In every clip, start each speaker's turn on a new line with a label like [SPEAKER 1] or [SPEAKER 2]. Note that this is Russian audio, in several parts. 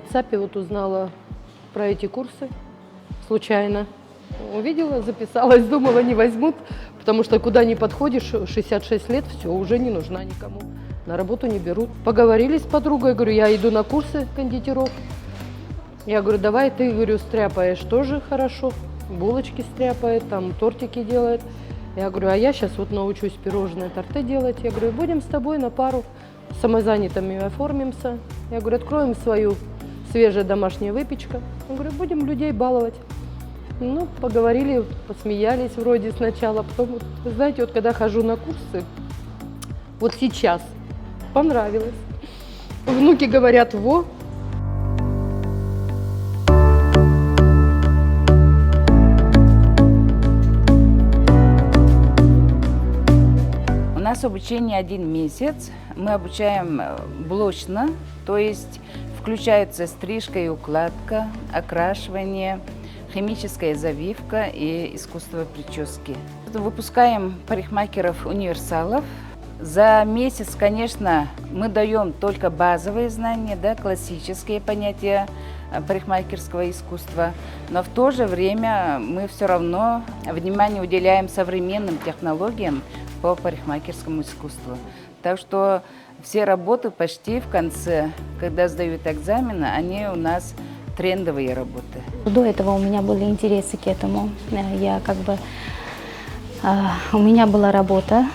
[SPEAKER 1] WhatsApp вот узнала про эти курсы случайно. Увидела, записалась, думала, не возьмут, потому что куда ни подходишь, 66 лет, все, уже не нужна никому. На работу не берут. Поговорили с подругой, говорю, я иду на курсы кондитеров. Я говорю, давай ты, говорю, стряпаешь тоже хорошо. Булочки стряпает, там тортики делает. Я говорю, а я сейчас вот научусь пирожные, торты делать. Я говорю, будем с тобой на пару самозанятыми оформимся. Я говорю, откроем свою свежая домашняя выпечка. Я говорю, будем людей баловать. Ну, поговорили, посмеялись вроде сначала, потом, вот, вы знаете, вот когда хожу на курсы, вот сейчас понравилось. Внуки говорят, во.
[SPEAKER 2] У нас обучение 1 месяц. Мы обучаем блочно, то есть включаются стрижка и укладка, окрашивание, химическая завивка и искусство прически. Выпускаем парикмахеров-универсалов. За месяц, конечно, мы даем только базовые знания, да, классические понятия парикмахерского искусства, но в то же время мы все равно внимание уделяем современным технологиям по парикмахерскому искусству. Так что все работы почти в конце, когда сдают экзамены, они у нас трендовые работы.
[SPEAKER 3] До этого у меня были интересы к этому. У меня была работа,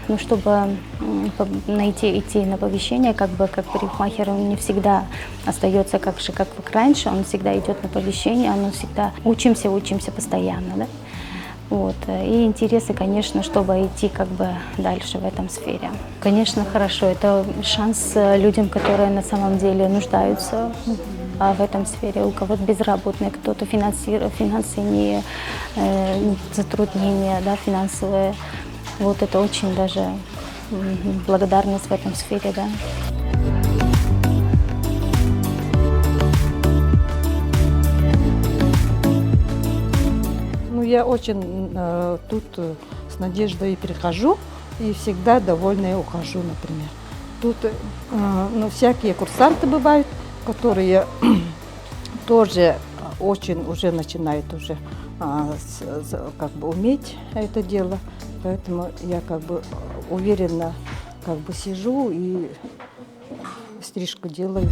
[SPEAKER 3] ну, чтобы идти на повышение, как парикмахер, он не всегда остается как раньше, он всегда идет на повышение, он всегда учимся постоянно, да? Вот. И интересы, конечно, чтобы идти дальше в этом сфере. Конечно, хорошо, это шанс людям, которые на самом деле нуждаются в этом сфере, у кого-то безработные, кто-то финансовые затруднения, да, финансовые. Вот это очень даже благодарность в этом сфере, да.
[SPEAKER 4] Я очень тут с надеждой прихожу и всегда довольная ухожу, например. Тут всякие курсанты бывают, которые тоже очень уже начинают уже уметь это дело. Поэтому я уверенно сижу и стрижку делаю.